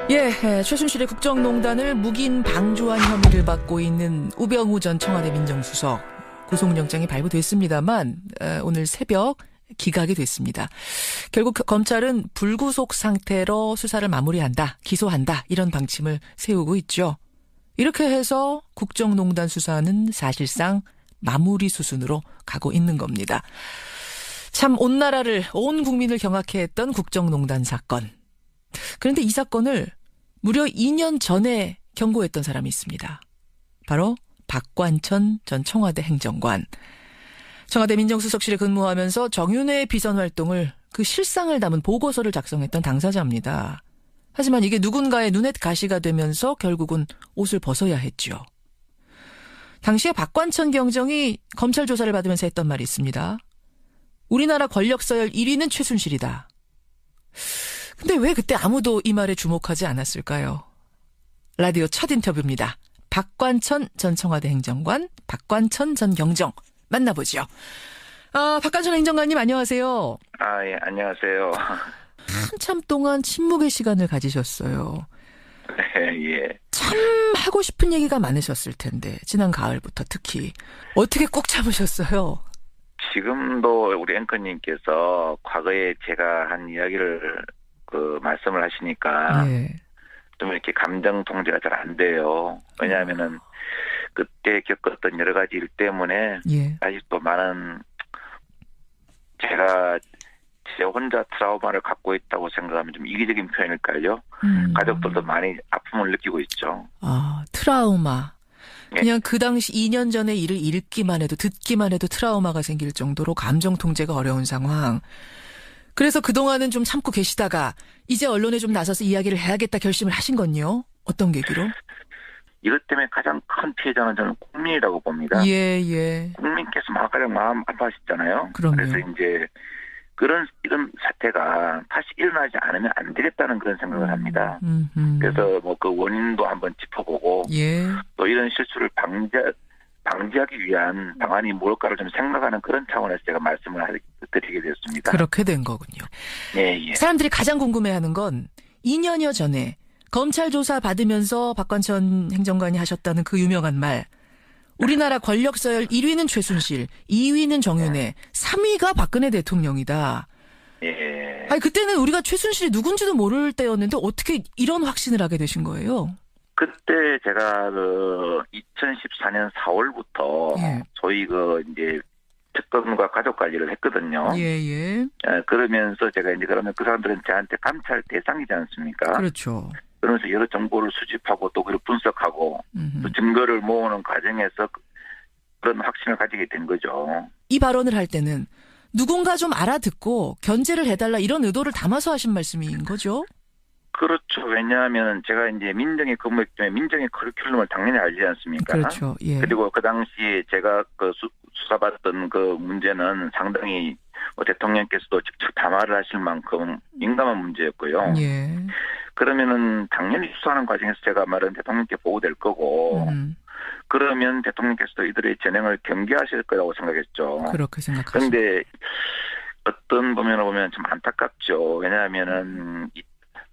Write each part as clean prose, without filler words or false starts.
최순실의 국정농단을 묵인 방조한 혐의를 받고 있는 우병우 전 청와대 민정수석 구속영장이 발부됐습니다만 오늘 새벽 기각이 됐습니다. 결국 검찰은 불구속 상태로 수사를 마무리한다, 기소한다 이런 방침을 세우고 있죠. 이렇게 해서 국정농단 수사는 사실상 마무리 수순으로 가고 있는 겁니다. 참 온 나라를, 온 국민을 경악해 했던 국정농단 사건. 그런데 이 사건을 무려 2년 전에 경고했던 사람이 있습니다. 바로 박관천 전 청와대 행정관. 청와대 민정수석실에 근무하면서 정윤회 비선 활동을 그 실상을 담은 보고서를 작성했던 당사자입니다. 하지만 이게 누군가의 눈엣 가시가 되면서 결국은 옷을 벗어야 했죠. 당시에 박관천 경정이 검찰 조사를 받으면서 했던 말이 있습니다. 우리나라 권력 서열 1위는 최순실이다. 근데 왜 그때 아무도 이 말에 주목하지 않았을까요? 라디오 첫 인터뷰입니다. 박관천 전 청와대 행정관, 박관천 전 경정 만나보죠. 박관천 행정관님 안녕하세요. 예, 안녕하세요. 한참 동안 침묵의 시간을 가지셨어요. 네, 예. 참 하고 싶은 얘기가 많으셨을 텐데 지난 가을부터 특히 어떻게 꼭 참으셨어요? 지금도 우리 앵커님께서 과거에 제가 한 이야기를 말씀을 하시니까 좀 이렇게 감정 통제가 잘 안 돼요. 왜냐하면은 그때 겪었던 여러 가지 일 때문에 아직도 많은 제가 제 혼자 트라우마를 갖고 있다고 생각하면 좀 이기적인 표현일까요? 가족들도 많이 아픔을 느끼고 있죠. 트라우마. 그냥 그 당시 2년 전에 일을 읽기만 해도 듣기만 해도 트라우마가 생길 정도로 감정 통제가 어려운 상황. 그래서 그동안은 좀 참고 계시다가 이제 언론에 좀 나서서 이야기를 해야겠다 결심을 하신 건요? 어떤 계기로? 이것 때문에 가장 큰 피해자는 저는 국민이라고 봅니다. 예. 국민께서 가장 마음 아파하셨잖아요. 그럼요. 그래서 이제 이런 사태가 다시 일어나지 않으면 안 되겠다는 그런 생각을 합니다. 그래서 그 원인도 한번 짚어보고 또 이런 실수를 방지하기 위한 방안이 뭘까를 좀 생각하는 그런 차원에서 제가 말씀을 드리게 되었습니다. 그렇게 된 거군요. 예. 사람들이 가장 궁금해하는 건 2년여 전에 검찰 조사 받으면서 박관천 행정관이 하셨다는 그 유명한 말. 우리나라 권력 서열 1위는 최순실, 2위는 정윤회, 3위가 박근혜 대통령이다. 예. 아니 그때는 우리가 최순실이 누군지도 모를 때였는데 어떻게 이런 확신을 하게 되신 거예요? 그때 제가 2014년 4월부터 저희 이제 특검과 가족 관리를 했거든요. 예. 그러면서 제가 이제 그러면 그 사람들은 저한테 감찰 대상이지 않습니까? 그렇죠. 그러면서 여러 정보를 수집하고 또 그걸 분석하고 또 증거를 모으는 과정에서 그런 확신을 가지게 된 거죠. 이 발언을 할 때는 누군가 좀 알아듣고 견제를 해달라 이런 의도를 담아서 하신 말씀인 거죠? 그렇죠. 왜냐하면 제가 이제 민정의 근무했기 때문에 민정의 커리큘럼을 당연히 알지 않습니까? 그렇죠. 예. 그리고 그 당시에 제가 수사받던 그 문제는 상당히 대통령께서도 직접 담화를 하실 만큼 민감한 문제였고요. 예. 그러면은 당연히 수사하는 과정에서 제가 말은 대통령께 보고될 거고 그러면 대통령께서도 이들의 진행을 경계하실 거라고 생각했죠. 그렇게 생각하시죠. 그런데 어떤 부면을 보면 좀 안타깝죠. 왜냐하면은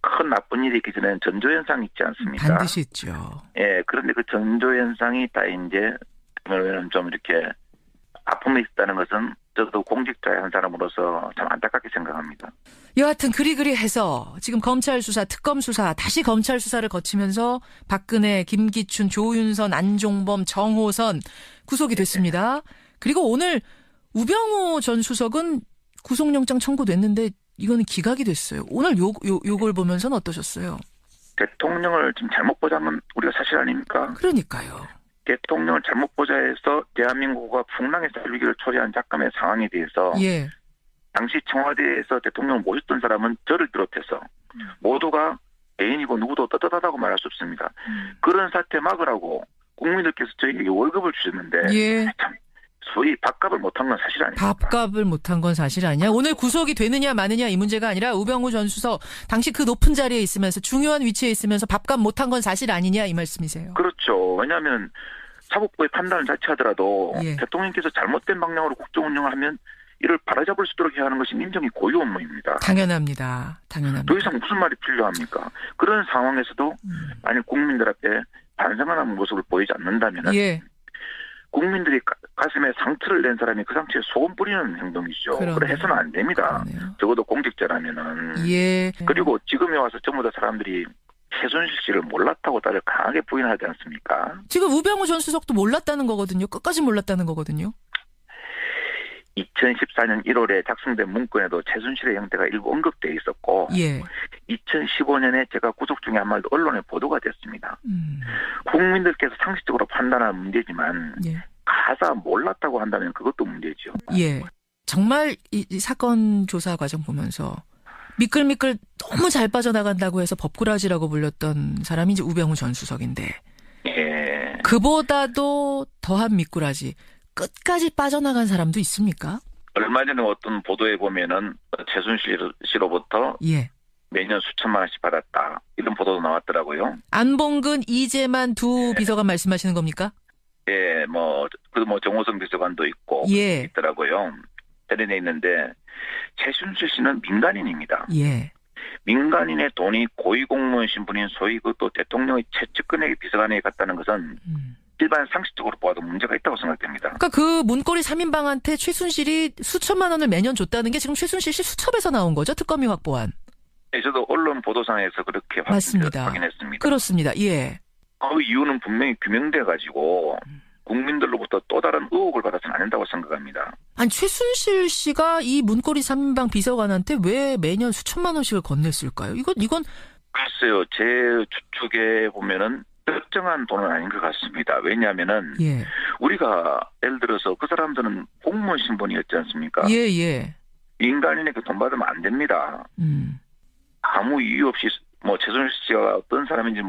큰 나쁜 일이 있기 전에는 전조현상이 있지 않습니까? 반드시 있죠. 예, 그런데 그 전조현상이 다 이제 좀 이렇게 아픔이 있다는 것은 저도 공직자의 한 사람으로서 참 안타깝게 생각합니다. 여하튼 그리해서 지금 검찰 수사, 특검 수사, 다시 검찰 수사를 거치면서 박근혜, 김기춘, 조윤선, 안종범, 정호선 구속이 됐습니다. 그리고 오늘 우병우 전 수석은 구속영장 청구됐는데 이거는 기각이 됐어요. 오늘 요걸 보면서는 어떠셨어요? 대통령을 좀 잘못 보자면 우리가 사실 아닙니까? 그러니까요. 대통령을 잘못 보자 해서 대한민국과 풍랑의 살위기를 초래한 작감의 상황에 대해서 당시 청와대에서 대통령을 모셨던 사람은 저를 비롯해서 모두가 애인이고 누구도 떳떳하다고 말할 수 없습니다. 그런 사태 막으라고 국민들께서 저희에게 월급을 주셨는데 참 소위 밥값을 못한 건 사실 아닙니까? 밥값을 못한 건 사실 아니야? 오늘 구속이 되느냐 마느냐 이 문제가 아니라 우병우 전 수석 당시 그 높은 자리에 있으면서 중요한 위치에 있으면서 밥값 못한 건 사실 아니냐 이 말씀이세요? 그렇죠. 왜냐하면 사법부의 판단을 자체하더라도 대통령께서 잘못된 방향으로 국정 운영을 하면 이를 바로잡을 수 있도록 해야 하는 것이 민정의 고유 업무입니다. 당연합니다. 더 이상 무슨 말이 필요합니까? 그런 상황에서도 만약 국민들 앞에 반성하는 모습을 보이지 않는다면 예. 국민들이 가슴에 상처를 낸 사람이 그 상처에 소금 뿌리는 행동이죠. 그래 해서는 안 됩니다. 그러네요. 적어도 공직자라면은. 예. 그리고 지금에 와서 전부 다 사람들이 최순실 씨를 몰랐다고 다들 강하게 부인하지 않습니까? 지금 우병우 전 수석도 몰랐다는 거거든요. 끝까지 몰랐다는 거거든요. 2014년 1월에 작성된 문건에도 최순실의 형태가 일부 언급되어 있었고 예. 2015년에 제가 구속 중에 한 말도 언론에 보도가 됐습니다. 국민들께서 상식적으로 판단하는 문제지만 예. 가사 몰랐다고 한다면 그것도 문제죠. 예. 정말 이 사건 조사 과정 보면서 미끌미끌 너무 잘 빠져나간다고 해서 법꾸라지라고 불렸던 사람이 이제 우병우 전 수석인데 예. 그보다도 더한 미꾸라지 끝까지 빠져나간 사람도 있습니까? 얼마 전에 어떤 보도에 보면은 최순실 씨로부터 예. 매년 수천만 원씩 받았다. 이런 보도도 나왔더라고요. 안봉근, 이재만 두 비서관 말씀하시는 겁니까? 예, 정호성 비서관도 있고 예. 있더라고요. 대련에 있는데 최순실 씨는 민간인입니다. 예. 민간인의 돈이 고위공무원 신분인 소위 그것도 대통령의 최측근에게 비서관에게 갔다는 것은 일반 상식적으로 보아도 문제가 있다고 생각됩니다. 그러니까 그 문고리 3인방한테 최순실이 수천만 원을 매년 줬다는 게 지금 최순실 씨 수첩에서 나온 거죠? 특검이 확보한. 네, 저도 언론 보도상에서 그렇게 확인했습니다. 그렇습니다. 예. 그 이유는 분명히 규명돼가지고 국민들로부터 또 다른 의혹을 받아서는 안 된다고 생각합니다. 아니 최순실 씨가 이 문고리 3인방 비서관한테 왜 매년 수천만 원씩을 건넸을까요? 이건 글쎄요. 제 추측에 보면은 특정한 돈은 아닌 것 같습니다. 왜냐하면은 예. 우리가 예를 들어서 그 사람들은 공무원 신분이었지 않습니까? 예. 민간인에게 돈 받으면 안 됩니다. 아무 이유 없이 최순실 씨가 어떤 사람인지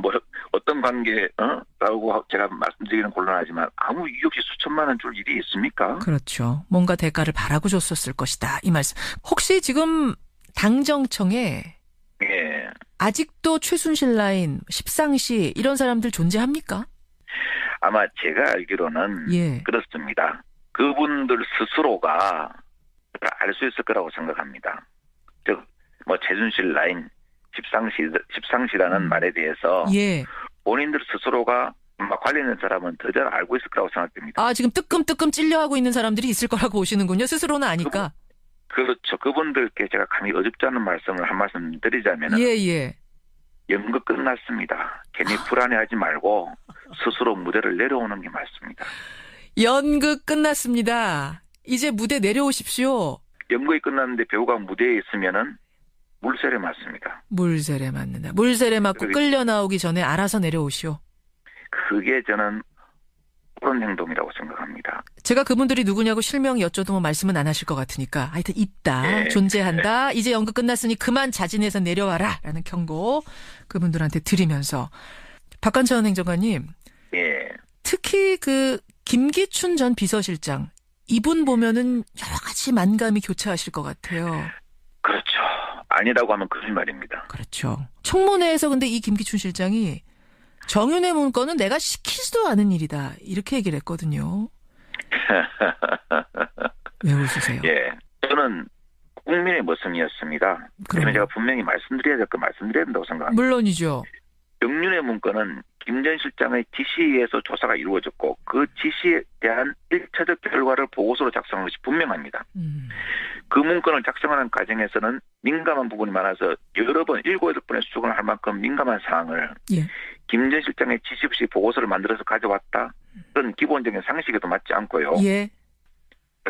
어떤 관계라고 제가 말씀드리기는 곤란하지만 아무 이유 없이 수천만 원 줄 일이 있습니까? 그렇죠. 뭔가 대가를 바라고 줬었을 것이다. 이 말씀. 혹시 지금 당정청에 예. 아직도 최순실 라인, 십상시 이런 사람들 존재합니까? 아마 제가 알기로는 예. 그렇습니다. 그분들 스스로가 알 수 있을 거라고 생각합니다. 즉, 최순실 라인, 십상시라는 말에 대해서 예. 본인들 스스로가 관련된 사람은 더 잘 알고 있을 거라고 생각됩니다. 아, 지금 뜨끔뜨끔 찔려하고 있는 사람들이 있을 거라고 보시는군요. 스스로는 아니까. 그렇죠. 그분들께 제가 감히 어줍지 않은 말씀을 한 말씀 드리자면 예. 연극 끝났습니다. 괜히 불안해하지 말고 스스로 무대를 내려오는 게 맞습니다. 연극 끝났습니다. 이제 무대 내려오십시오. 연극이 끝났는데 배우가 무대에 있으면은 물세례 맞습니다. 물세례 맞는다. 물세례 맞고 끌려 나오기 전에 알아서 내려오시오. 그게 저는 그런 행동이라고 생각합니다. 제가 그분들이 누구냐고 실명 여쭤도 말씀은 안 하실 것 같으니까 하여튼 있다. 예. 존재한다. 이제 연극 끝났으니 그만 자진해서 내려와라. 라는 경고 그분들한테 드리면서 박관천 행정관님. 예. 특히 김기춘 전 비서실장 이분 보면은 여러 가지 만감이 교차하실 것 같아요. 그렇죠. 아니라고 하면 거짓말입니다. 그렇죠. 청문회에서 근데 이 김기춘 실장이 정윤회 문건은 내가 시키지도 않은 일이다. 이렇게 얘기를 했거든요. 왜 웃으세요? 예. 저는 국민의 모성이었습니다. 그러면 제가 분명히 말씀드려야 될 거 말씀드려야 된다고 생각합니다. 물론이죠. 정윤회 문건은 김 전 실장의 지시에 의해서 조사가 이루어졌고 그 지시에 대한 1차적 결과를 보고서로 작성한 것이 분명합니다. 그 문건을 작성하는 과정에서는 민감한 부분이 많아서 여러 번 7, 8번의 수정을 할 만큼 민감한 사항을 예. 김 전 실장의 지시 없이 보고서를 만들어서 가져왔다. 그런 기본적인 상식에도 맞지 않고요. 예.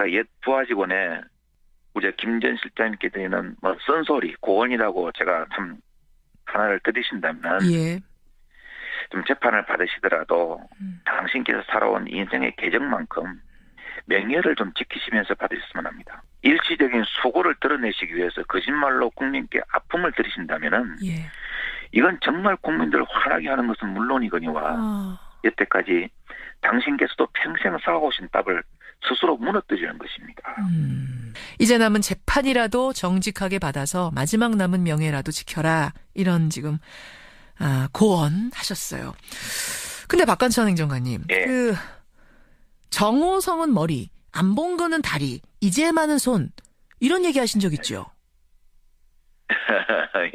옛 부하 직원의 우리 김 전 실장님께 드리는 쓴소리, 고언이라고 제가 참 하나를 들으신다면 예. 좀 재판을 받으시더라도 당신께서 살아온 인생의 계정만큼 명예를 좀 지키시면서 받으셨으면 합니다. 일시적인 수고를 드러내시기 위해서 거짓말로 국민께 아픔을 들이신다면은 예. 이건 정말 국민들을 화나게 하는 것은 물론이거니와 여태까지 당신께서도 평생 쌓아오신 답을 스스로 무너뜨리는 것입니다. 이제 남은 재판이라도 정직하게 받아서 마지막 남은 명예라도 지켜라. 이런 지금 고언하셨어요. 근데 박관천 행정관님, 예. 정호성은 머리, 안 본 거는 다리, 이제만은 손 이런 얘기 하신 적 있죠?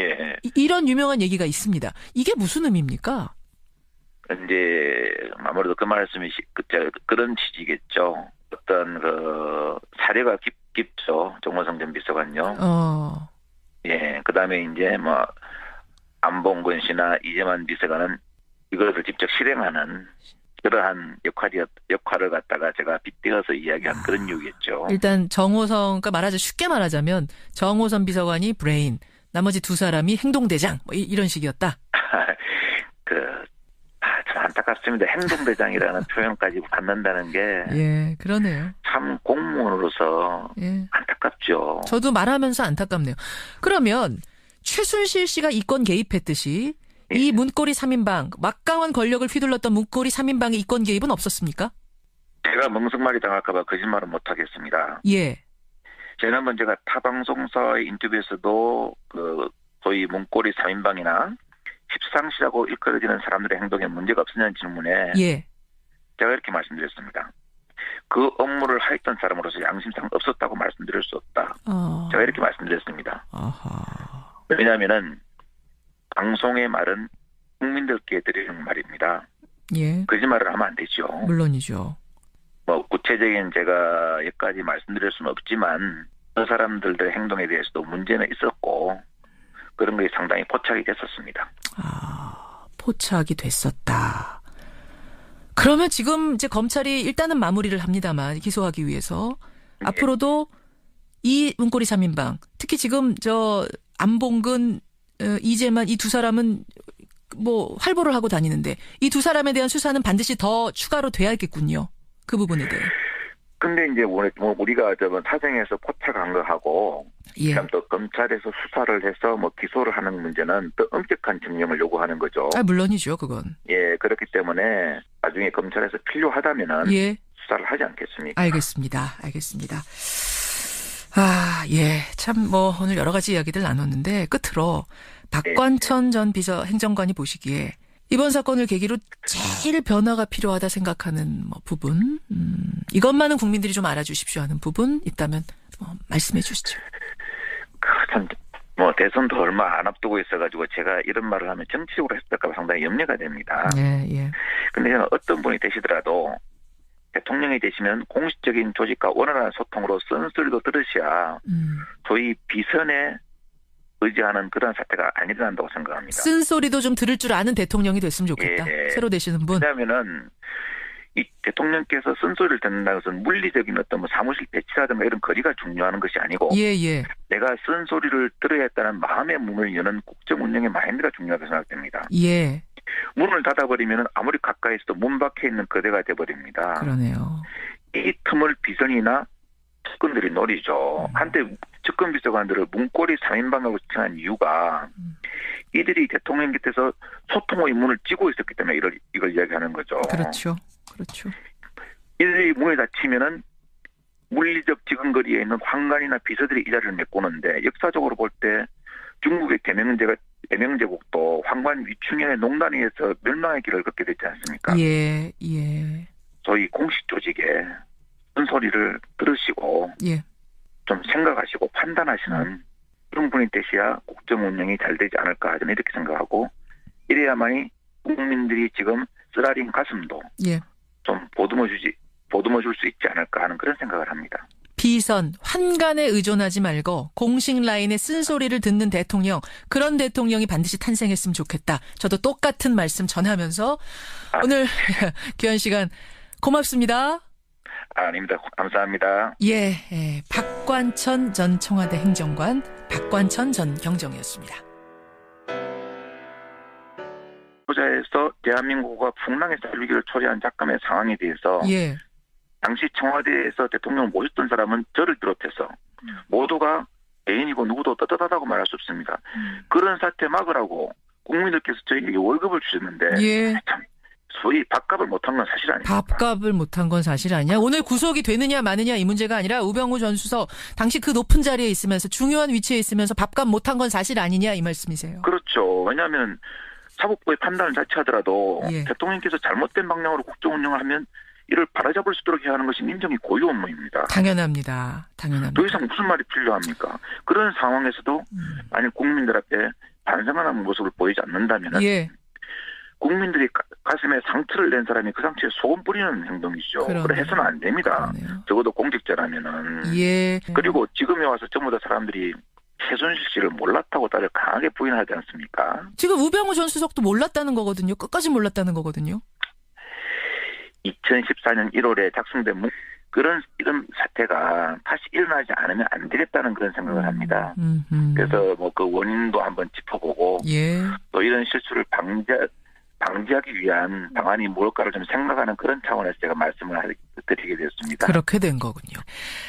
예. 이런 유명한 얘기가 있습니다. 이게 무슨 의미입니까? 이제 아무래도 그 말씀이 그런 취지겠죠. 어떤 그 사례가 깊죠. 정호성 전 비서관요. 예. 그다음에 이제 뭐 안봉근 씨나 이재만 비서관은 이것을 직접 실행하는 그러한 역할을 갖다가 제가 빗대어서 이야기한 그런 이유겠죠. 일단 그러니까 쉽게 말하자면 정호선 비서관이 브레인, 나머지 두 사람이 행동대장 뭐 이런 식이었다. 참 안타깝습니다. 행동대장이라는 표현까지 받는다는 게. 예, 그러네요. 참 공무원으로서 예. 안타깝죠. 저도 말하면서 안타깝네요. 그러면 최순실 씨가 이권 개입했듯이 이 문고리 3인방, 막강한 권력을 휘둘렀던 문고리 3인방의 이권 개입은 없었습니까? 제가 멍석말이 당할까 봐 거짓말은 못하겠습니다. 예. 지난번 제가 타방송사의 인터뷰에서도 소위 문고리 3인방이나 십상시라고 일컬어지는 사람들의 행동에 문제가 없느냐는 질문에 예. 제가 이렇게 말씀드렸습니다. 그 업무를 하였던 사람으로서 양심상 없었다고 말씀드릴 수 없다. 제가 이렇게 말씀드렸습니다. 왜냐하면은 방송의 말은 국민들께 드리는 말입니다. 예. 거짓말을 하면 안 되죠. 물론이죠. 뭐 구체적인 제가 여기까지 말씀드릴 수는 없지만 그 사람들의 행동에 대해서도 문제는 있었고 그런 것이 상당히 포착이 됐었습니다. 포착이 됐었다. 그러면 지금 이제 검찰이 일단은 마무리를 합니다만 기소하기 위해서 앞으로도 이 문고리 3인방 특히 지금 안봉근 이재만 이 두 사람은 뭐 활보를 하고 다니는데 이 두 사람에 대한 수사는 반드시 더 추가로 돼야겠군요. 그 부분에 대해. 근데 이제 우리가 사정에서 포착한 거하고 예. 또 검찰에서 수사를 해서 기소를 하는 문제는 더 엄격한 증명을 요구하는 거죠. 물론이죠, 그건. 예, 그렇기 때문에 나중에 검찰에서 필요하다면은 예. 수사를 하지 않겠습니까? 알겠습니다. 예. 참 오늘 여러 가지 이야기들 나눴는데 끝으로 박관천 전 행정관이 보시기에 이번 사건을 계기로 제일 변화가 필요하다 생각하는 부분, 이것만은 국민들이 좀 알아주십시오 하는 부분 있다면 말씀해 주시죠. 참, 대선도 얼마 안 앞두고 있어가지고 제가 이런 말을 하면 정치적으로 했을까 상당히 염려가 됩니다. 예. 근데 저는 어떤 분이 되시더라도 대통령이 되시면 공식적인 조직과 원활한 소통으로 쓴소리도 들으셔야 소위 비선에 의지하는 그런 사태가 안 일어난다고 생각합니다. 쓴소리도 좀 들을 줄 아는 대통령이 됐으면 좋겠다. 예. 새로 되시는 분. 왜냐하면은 이 대통령께서 쓴소리를 듣는다는 것은 물리적인 어떤 사무실 배치라든가 이런 거리가 중요한 것이 아니고 예. 내가 쓴소리를 들어야 했다는 마음의 문을 여는 국정 운영의 마인드가 중요하다고 생각됩니다. 예. 문을 닫아버리면 아무리 가까이 있어도 문 밖에 있는 거대가 돼버립니다. 그러네요. 이 틈을 비선이나 측근들이 노리죠. 한때 측근 비서관들을 문고리 3인방하고 지칭한 이유가 이들이 대통령 곁에서 소통의 문을 찌고 있었기 때문에 이걸 이야기하는 거죠. 그렇죠. 이들이 문을 닫히면은 물리적 지근거리에 있는 황관이나 비서들이 이 자리를 메꾸는데 역사적으로 볼 때 중국의 대명제국도 황관 위충현의 농단에 의해서 멸망의 길을 걷게 됐지 않습니까? 예. 소위 공식 조직에 쓴소리를 들으시고 좀 생각하시고 판단하시는 그런 분이 되셔야 국정 운영이 잘 되지 않을까 저는 이렇게 생각하고 이래야만이 국민들이 지금 쓰라린 가슴도 좀 보듬어 줄 수 있지 않을까 하는 그런 생각을 합니다. 비선, 환관에 의존하지 말고 공식 라인의 쓴소리를 듣는 대통령, 그런 대통령이 반드시 탄생했으면 좋겠다. 저도 똑같은 말씀 전하면서 오늘 귀한 시간 고맙습니다. 아닙니다. 감사합니다. 예, 박관천 전 청와대 행정관, 박관천 전 경정이었습니다. 보좌에서 대한민국과 풍랑의 쌀위기를 초래한 작감의 상황에 대해서 당시 청와대에서 대통령을 모셨던 사람은 저를 비롯해서 모두가 애인이고 누구도 떳떳하다고 말할 수 없습니다. 그런 사태 막으라고 국민들께서 저희에게 월급을 주셨는데 참 소위 밥값을 못한 건 사실 아닙니까? 밥값을 못한 건 사실 아니야. 오늘 구속이 되느냐 마느냐 이 문제가 아니라 우병우 전 수석 당시 그 높은 자리에 있으면서 중요한 위치에 있으면서 밥값 못한 건 사실 아니냐 이 말씀이세요. 그렇죠. 왜냐하면 사법부의 판단을 자체하더라도 대통령께서 잘못된 방향으로 국정 운영을 하면 이를 바로잡을 수 있도록 해야 하는 것이 민정의 고유 업무입니다. 당연합니다. 더 이상 무슨 말이 필요합니까? 그런 상황에서도 만약 국민들 앞에 반성하는 모습을 보이지 않는다면 예. 국민들이 가슴에 상처를 낸 사람이 그 상처에 소금 뿌리는 행동이죠. 그래 해서는 안 됩니다. 그러네요. 적어도 공직자라면은. 예. 그리고 지금에 와서 전부 다 사람들이 최순실 씨를 몰랐다고 다들 강하게 부인하지 않습니까? 지금 우병우 전 수석도 몰랐다는 거거든요. 끝까지 몰랐다는 거거든요. 2014년 1월에 작성된 이런 사태가 다시 일어나지 않으면 안 되겠다는 그런 생각을 합니다. 그래서 뭐 그 원인도 한번 짚어보고 예. 또 이런 실수를 방지하기 위한 방안이 뭘까를 좀 생각하는 그런 차원에서 제가 말씀을 드리게 됐습니다. 그렇게 된 거군요.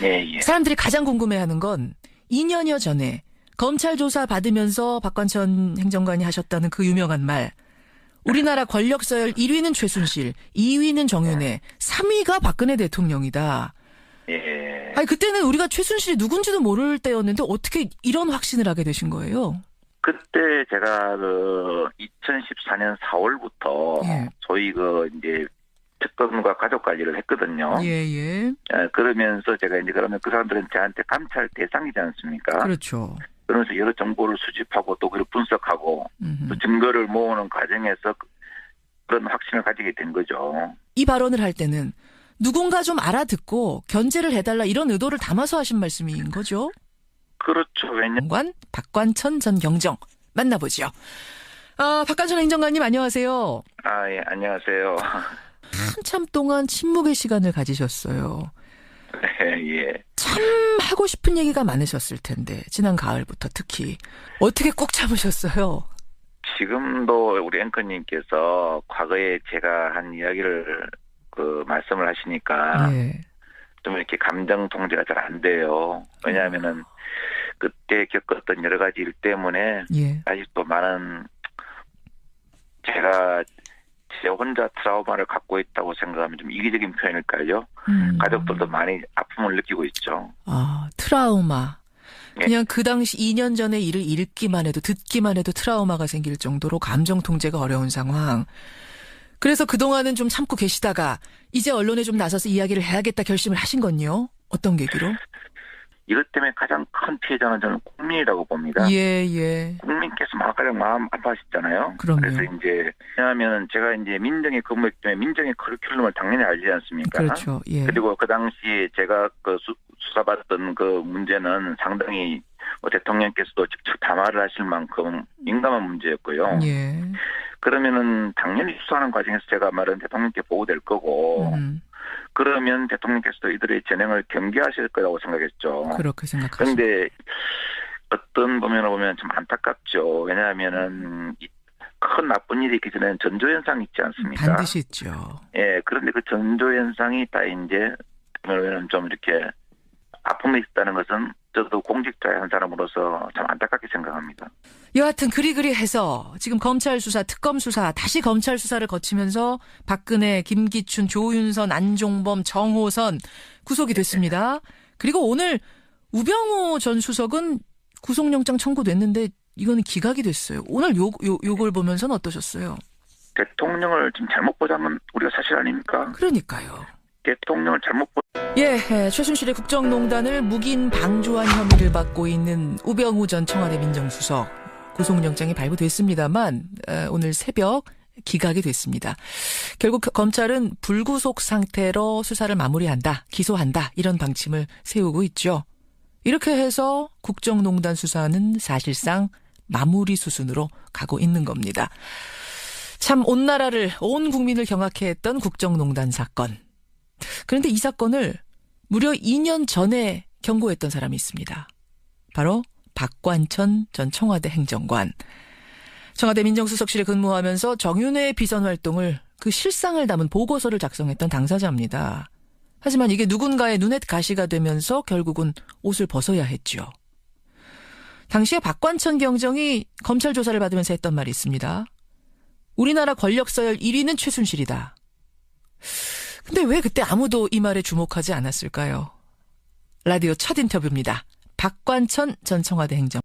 예. 사람들이 가장 궁금해하는 건 2년여 전에 검찰 조사 받으면서 박관천 행정관이 하셨다는 그 유명한 말. 우리나라 권력 서열 1위는 최순실, 2위는 정윤회, 3위가 박근혜 대통령이다. 예. 아니 그때는 우리가 최순실이 누군지도 모를 때였는데 어떻게 이런 확신을 하게 되신 거예요? 그때 제가 2014년 4월부터 예. 소위 이제 특검과 가족 관리를 했거든요. 예. 그러면서 제가 이제 그러면 그 사람들은 저한테 감찰 대상이지 않습니까? 그렇죠. 그러면서 여러 정보를 수집하고 또 그걸 분석하고 또 증거를 모으는 과정에서 그런 확신을 가지게 된 거죠. 이 발언을 할 때는 누군가 좀 알아듣고 견제를 해달라 이런 의도를 담아서 하신 말씀인 거죠? 그렇죠. 장관 박관천 전 경정 만나보죠. 박관천 행정관님 안녕하세요. 예, 안녕하세요. 한참 동안 침묵의 시간을 가지셨어요. 예. 참 하고 싶은 얘기가 많으셨을 텐데 지난 가을부터 특히 어떻게 꼭 참으셨어요? 지금도 우리 앵커님께서 과거에 제가 한 이야기를 말씀을 하시니까 예. 좀 이렇게 감정 통제가 잘 안 돼요. 왜냐하면은 그때 겪었던 여러 가지 일 때문에 예. 아직도 많은 제가 제 혼자 트라우마를 갖고 있다고 생각하면 좀 이기적인 표현일까요? 가족들도 많이 아픔을 느끼고 있죠. 트라우마. 예. 그냥 그 당시 2년 전에 일을 읽기만 해도 듣기만 해도 트라우마가 생길 정도로 감정 통제가 어려운 상황. 그래서 그동안은 좀 참고 계시다가 이제 언론에 좀 나서서 이야기를 해야겠다 결심을 하신 건요? 어떤 계기로? 이것 때문에 가장 큰 피해자는 저는 국민이라고 봅니다. 예. 국민께서 가장 마음 아파하셨잖아요. 그럼요. 그래서 이제 왜냐하면 제가 이제 민정의 근무했기 때문에 민정의 커리큘럼을 당연히 알지 않습니까? 그렇죠. 예. 그리고 그 당시에 제가 수사받았던 그 문제는 상당히 대통령께서도 직접 담화를 하실 만큼 민감한 문제였고요. 예. 그러면은 당연히 수사하는 과정에서 제가 말은 대통령께 보고될 거고. 그러면 대통령께서도 이들의 진행을 경계하실 거라고 생각했죠. 그렇게 생각하시죠. 그런데 어떤 부면을 보면 좀 안타깝죠. 왜냐하면은 큰 나쁜 일이 있기 전에는 전조현상이 있지 않습니까? 반드시 있죠. 예, 그런데 그 전조현상이 다 이제 좀 이렇게 아픔이 있다는 것은 저도 공직자의 한 사람으로서 참 안타깝게 생각합니다. 여하튼 그리 해서 지금 검찰 수사, 특검 수사, 다시 검찰 수사를 거치면서 박근혜, 김기춘, 조윤선, 안종범, 정호선 구속이 됐습니다. 그리고 오늘 우병우 전 수석은 구속영장 청구됐는데 이거는 기각이 됐어요. 오늘 요걸 보면서는 어떠셨어요? 대통령을 좀 잘못 보자는 건 우리가 사실 아닙니까? 그러니까요. 대통령을 잘못 최순실의 국정농단을 묵인 방조한 혐의를 받고 있는 우병우 전 청와대 민정수석. 구속영장이 발부됐습니다만 오늘 새벽 기각이 됐습니다. 결국 검찰은 불구속 상태로 수사를 마무리한다, 기소한다 이런 방침을 세우고 있죠. 이렇게 해서 국정농단 수사는 사실상 마무리 수순으로 가고 있는 겁니다. 참 온 나라를, 온 국민을 경악해 했던 국정농단 사건. 그런데 이 사건을 무려 2년 전에 경고했던 사람이 있습니다. 바로 박관천 전 청와대 행정관. 청와대 민정수석실에 근무하면서 정윤회 비선 활동을 그 실상을 담은 보고서를 작성했던 당사자입니다. 하지만 이게 누군가의 눈엣 가시가 되면서 결국은 옷을 벗어야 했죠. 당시에 박관천 경정이 검찰 조사를 받으면서 했던 말이 있습니다. 우리나라 권력 서열 1위는 최순실이다. 근데 왜 그때 아무도 이 말에 주목하지 않았을까요? 라디오 첫 인터뷰입니다. 박관천 전 청와대 행정